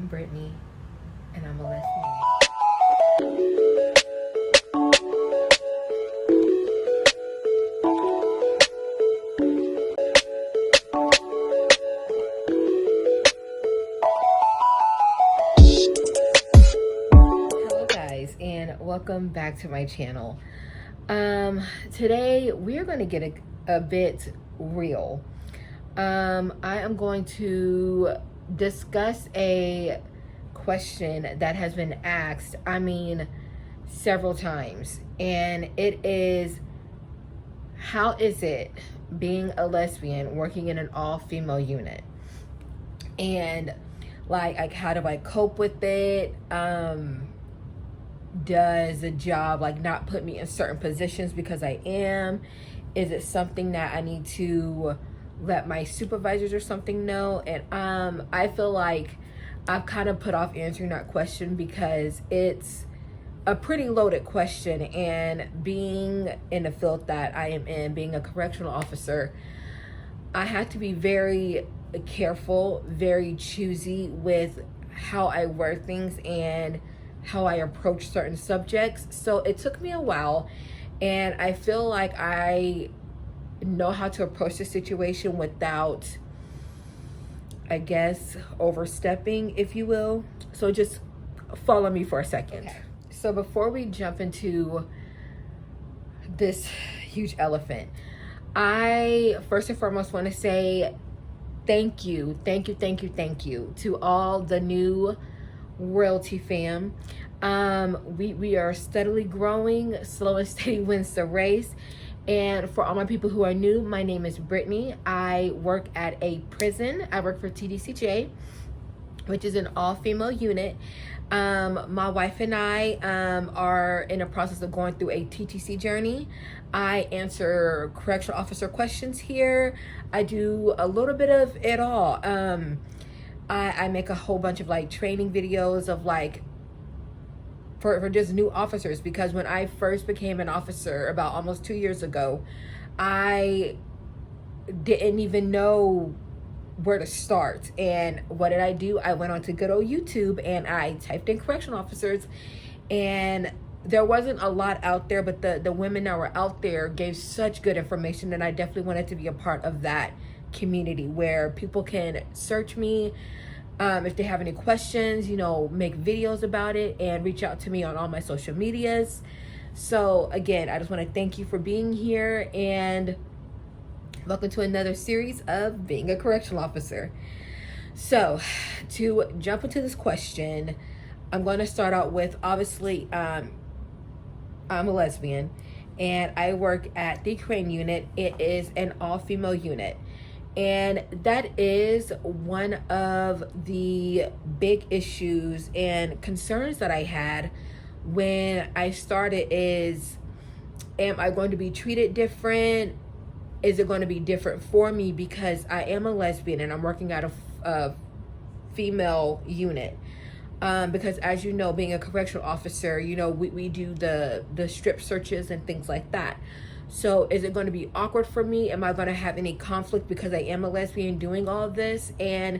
I'm Brittany, and I'm a lesbian. Hello guys, and welcome back to my channel. Today we're going to get a bit real. I am going to discuss a question that has been asked, several times, and it is, how is it being a lesbian working in an all-female unit? And like how do I cope with it? Does the job not put me in certain positions because I am? Is it something that I need to let my supervisors or something know? And I feel like I've kind of put off answering that question because it's a pretty loaded question, and being in the field that I am in, being a correctional officer, I had to be very careful, very choosy with how I word things and how I approach certain subjects. So it took me a while, and I feel like I know how to approach the situation without, I guess, overstepping, if you will. So just follow me for a second. Okay. So before we jump into this huge elephant, I first and foremost want to say thank you to all the new royalty fam. We are steadily growing, slow and steady wins the race. And for all my people who are new, my name is Brittany. I work at a prison. I work for TDCJ, which is an all-female unit. My wife and I are in the process of going through a TTC journey. I answer correctional officer questions here. I do a little bit of it all. I make a whole bunch of training videos of for just new officers, because when I first became an officer about almost 2 years ago, I didn't even know where to start. And what did I do? I went on to good old YouTube and I typed in correctional officers, and there wasn't a lot out there, but the women that were out there gave such good information, and I definitely wanted to be a part of that community where people can search me if they have any questions, make videos about it, and reach out to me on all my social medias. So again, I just want to thank you for being here, and welcome to another series of being a correctional officer. So to jump into this question, I'm going to start out with, obviously, I'm a lesbian and I work at the Crane unit. It is an all-female unit. And that is one of the big issues and concerns that I had when I started is, am I going to be treated different? Is it going to be different for me because I am a lesbian and I'm working at a female unit? Because as you know, being a correctional officer, we do the strip searches and things like that. So is it going to be awkward for me? Am I going to have any conflict because I am a lesbian doing all of this? And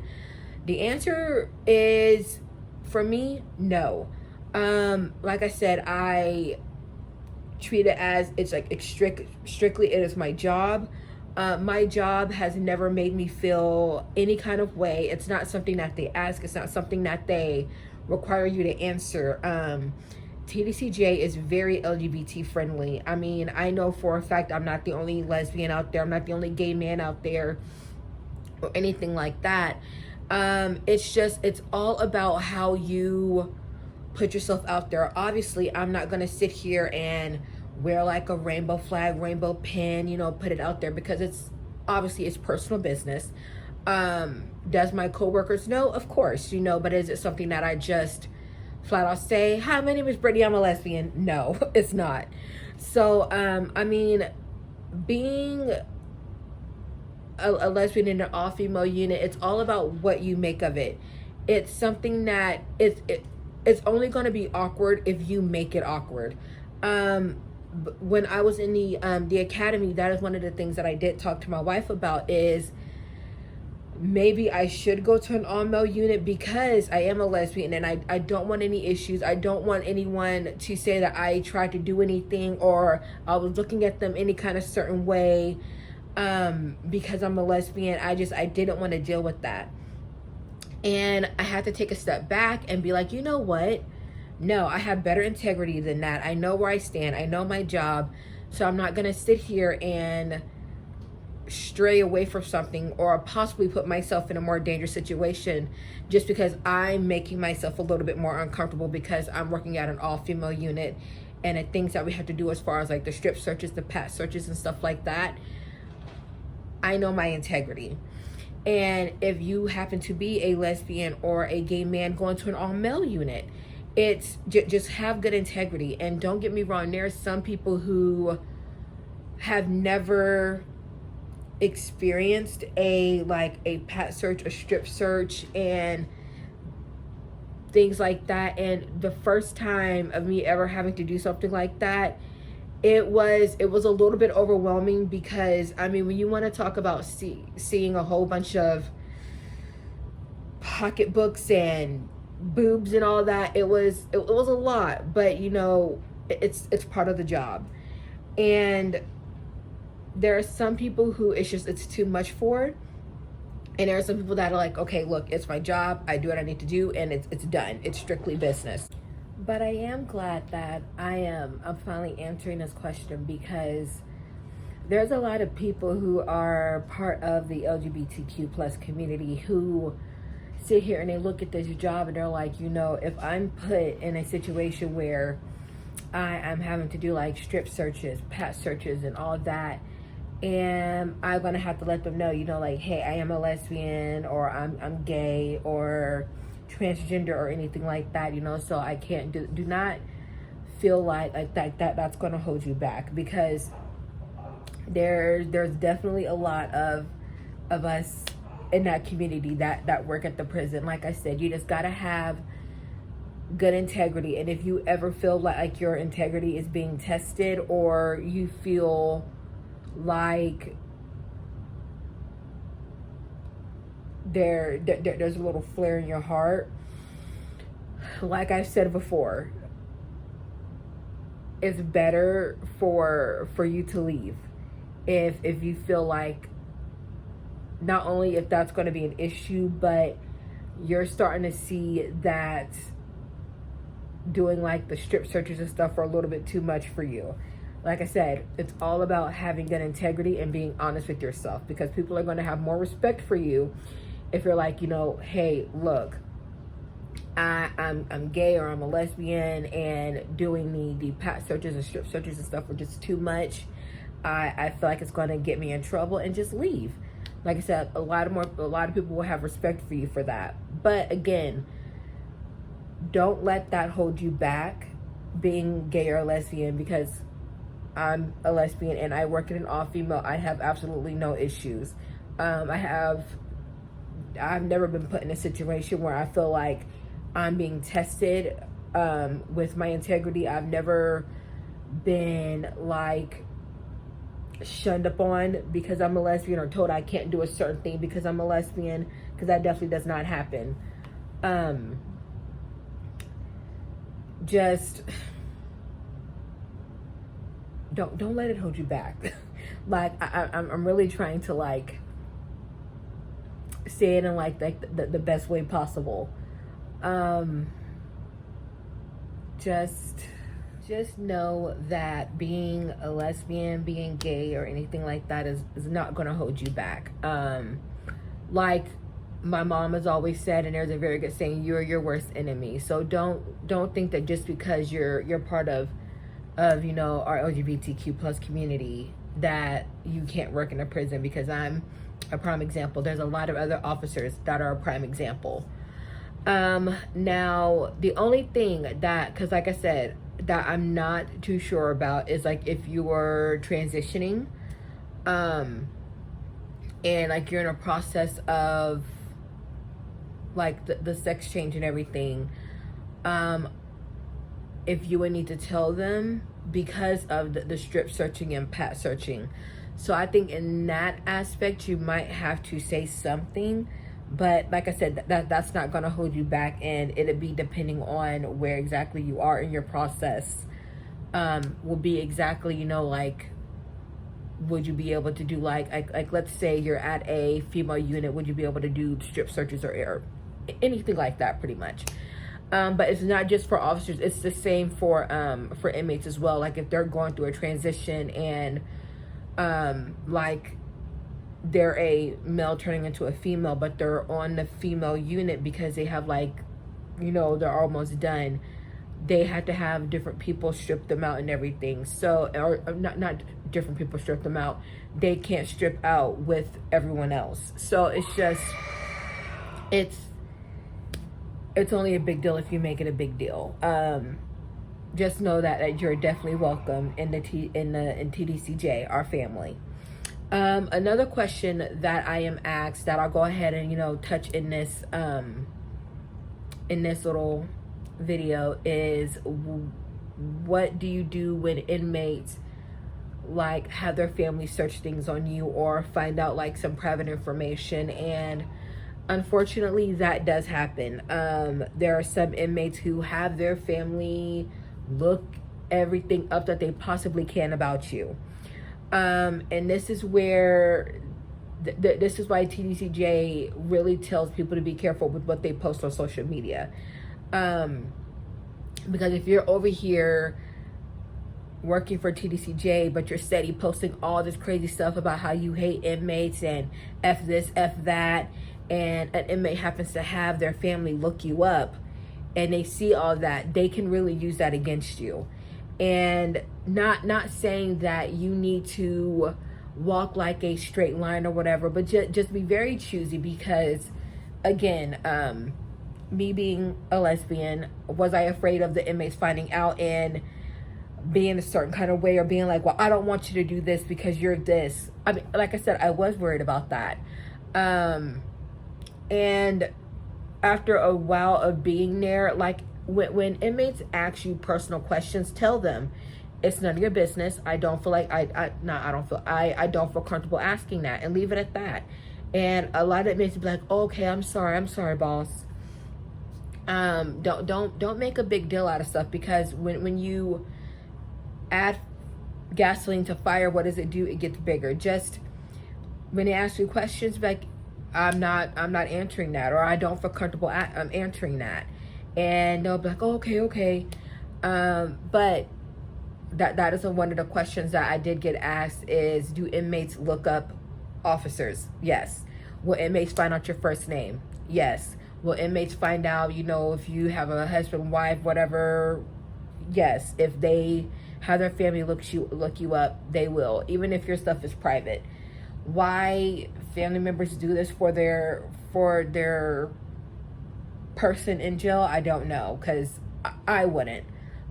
the answer is, for me, no. Like I said, I treat it as it's strictly it is my job. My job has never made me feel any kind of way. It's not something that they ask. It's not something that they require you to answer. TDCJ is very LGBT friendly. I know for a fact I'm not the only lesbian out there. I'm not the only gay man out there or anything like that. It's all about how you put yourself out there. Obviously, I'm not going to sit here and wear a rainbow flag, rainbow pin, put it out there, because it's personal business. Does my coworkers know? Of course, but is it something that I just flat out say, hi, my name is Brittany, I'm a lesbian? No, it's not. So, being a lesbian in an all-female unit, it's all about what you make of it. It's something that it's only going to be awkward if you make it awkward. When I was in the academy, that is one of the things that I did talk to my wife about, is maybe I should go to an all-male unit because I am a lesbian, and I don't want any issues. I don't want anyone to say that I tried to do anything or I was looking at them any kind of certain way because I'm a lesbian. I didn't want to deal with that. And I had to take a step back and be like, you know what? No, I have better integrity than that. I know where I stand. I know my job. So I'm not going to sit here and stray away from something or possibly put myself in a more dangerous situation just because I'm making myself a little bit more uncomfortable because I'm working at an all-female unit, and the things that we have to do as far as like the strip searches, the pat searches and stuff like that. I know my integrity. And if you happen to be a lesbian or a gay man going to an all-male unit, it's just have good integrity. And don't get me wrong, there are some people who have never experienced a pat search, a strip search, and things like that. And the first time of me ever having to do something like that, it was a little bit overwhelming because, I mean, when you want to talk about seeing a whole bunch of pocketbooks and boobs and all that, it was a lot, but you know, it's part of the job. And there are some people who it's too much for, and there are some people that are like, okay, look, it's my job, I do what I need to do, and it's done. It's strictly business. But I am glad that I'm finally answering this question, because there's a lot of people who are part of the LGBTQ plus community who sit here and they look at this job and they're like, you know, if I'm put in a situation where I'm having to do like strip searches, pat searches and all that, and I'm gonna have to let them know, you know, like, hey, I am a lesbian, or I'm gay, or transgender, or anything like that, you know, so I can't do not feel like that's gonna hold you back, because there's definitely a lot of us in that community that work at the prison. Like I said, you just gotta have good integrity. And if you ever feel like your integrity is being tested, or you feel like there's a little flare in your heart, like I've said before, it's better for you to leave if you feel like, not only if that's going to be an issue, but you're starting to see that doing like the strip searches and stuff are a little bit too much for you. Like I said, it's all about having good integrity and being honest with yourself, because people are going to have more respect for you if you're like, you know, hey, look, I'm gay, or I'm a lesbian, and doing the pat searches and strip searches and stuff are just too much. I feel like it's going to get me in trouble, and just leave. Like I said, a lot of people will have respect for you for that. But again, don't let that hold you back being gay or lesbian, because I'm a lesbian and I work in an all-female. I have absolutely no issues. I've never been put in a situation where I feel like I'm being tested with my integrity. I've never been like shunned upon because I'm a lesbian, or told I can't do a certain thing because I'm a lesbian, because that definitely does not happen. Just don't let it hold you back. Like I'm really trying to like say it in like the best way possible. Just know that being a lesbian, being gay, or anything like that is not going to hold you back. Like my mom has always said, and there's a very good saying, you're your worst enemy. So don't think that just because you're part of you know, our LGBTQ plus community that you can't work in a prison, because I'm a prime example. There's a lot of other officers that are a prime example. Now the only thing that, because like I said, that I'm not too sure about is like if you are transitioning and like you're in a process of like the sex change and everything, if you would need to tell them because of the strip searching and pat searching. So I think in that aspect, you might have to say something. But like I said, that's not going to hold you back, and it'll be depending on where exactly you are in your process. Will be exactly, you know, like, would you be able to do like let's say you're at a female unit, would you be able to do strip searches or anything like that, pretty much. But it's not just for officers, it's the same for inmates as well. Like if they're going through a transition and like they're a male turning into a female, but they're on the female unit because they have, like, you know, they're almost done, they had to have different people strip them out and everything. So, or not different people strip them out. They can't strip out with everyone else. So it's just, it's only a big deal if you make it a big deal. Just know that you're definitely welcome in TDCJ, our family. Another question that I am asked that I'll go ahead and, you know, touch in this little video is, what do you do when inmates like have their family search things on you or find out like some private information? And unfortunately that does happen. There are some inmates who have their family look everything up that they possibly can about you. And this is where this is why TDCJ really tells people to be careful with what they post on social media. Because if you're over here working for TDCJ, but you're steady posting all this crazy stuff about how you hate inmates and F this, F that, and an inmate happens to have their family look you up and they see all that, they can really use that against you. And not saying that you need to walk like a straight line or whatever, but just be very choosy, because again, me being a lesbian, was I afraid of the inmates finding out and being a certain kind of way, or being like, well, I don't want you to do this because you're this? I mean, like I said, I was worried about that. And after a while of being there, like when inmates ask you personal questions, tell them it's none of your business. I don't feel like I don't feel comfortable asking that, and leave it at that. And a lot of inmates be like, oh, okay, I'm sorry, boss. Don't make a big deal out of stuff, because when you add gasoline to fire, what does it do? It gets bigger. Just when they ask you questions, like, I'm not answering that, or I don't feel comfortable answering that, and they'll be like, oh, okay. But that is one of the questions that I did get asked is, do inmates look up officers? Yes. Will inmates find out your first name? Yes. Will inmates find out, you know, if you have a husband, wife, whatever? Yes. If they have their family look you up, they will, even if your stuff is private. Why family members do this for their person in jail, I don't know, because I wouldn't.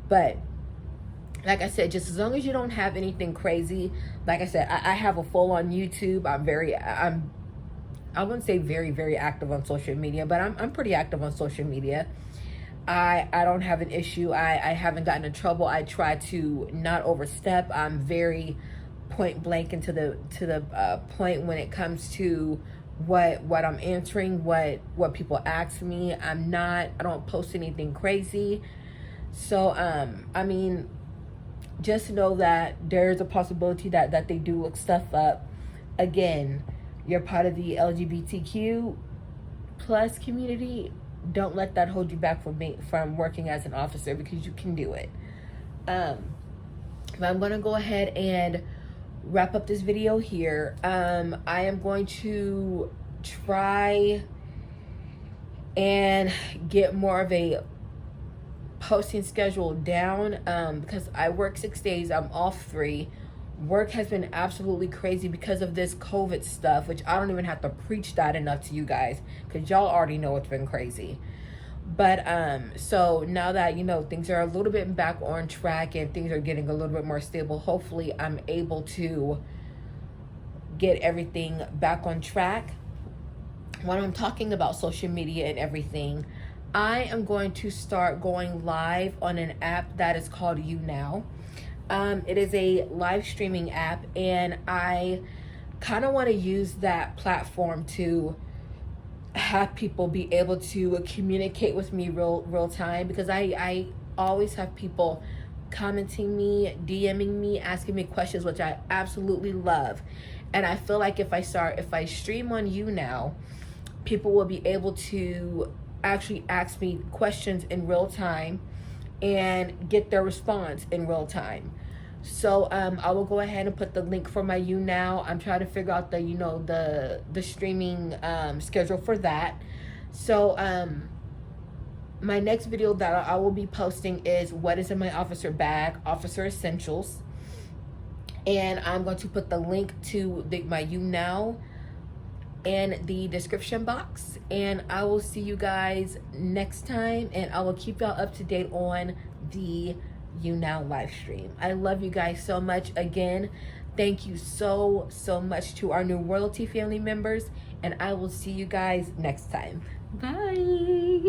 But like I said, just as long as you don't have anything crazy. Like I said, I have a full-on YouTube. I wouldn't say very, very active on social media, but I'm pretty active on social media. I don't have an issue. I haven't gotten in trouble. I try to not overstep. I'm very point blank and to the point when it comes to what I'm answering, what people ask me. I don't post anything crazy. So I mean, just know that there's a possibility that they do look stuff up. Again, you're part of the LGBTQ plus community. Don't let that hold you back from working as an officer, because you can do it. But I'm going to go ahead and wrap up this video here. I am going to try and get more of a posting schedule down, because I work 6 days, I'm off 3. Work has been absolutely crazy because of this COVID stuff, which I don't even have to preach that enough to you guys, because y'all already know it's been crazy. But so now that, you know, things are a little bit back on track and things are getting a little bit more stable, hopefully I'm able to get everything back on track. When I'm talking about social media and everything, I am going to start going live on an app that is called YouNow. It is a live streaming app, and I kind of want to use that platform to have people be able to communicate with me real time, because I always have people commenting me, DMing me, asking me questions, which I absolutely love. And I feel like if I stream on YouNow, people will be able to actually ask me questions in real time and get their response in real time. So I will go ahead and put the link for my YouNow. I'm trying to figure out the streaming schedule for that. So my next video that I will be posting is what is in my officer bag, officer essentials. And I'm going to put the link to my YouNow in the description box. And I will see you guys next time, and I will keep y'all up to date on the YouNow live stream. I love you guys so much. Again, thank you so much to our new royalty family members, and I will see you guys next time. Bye.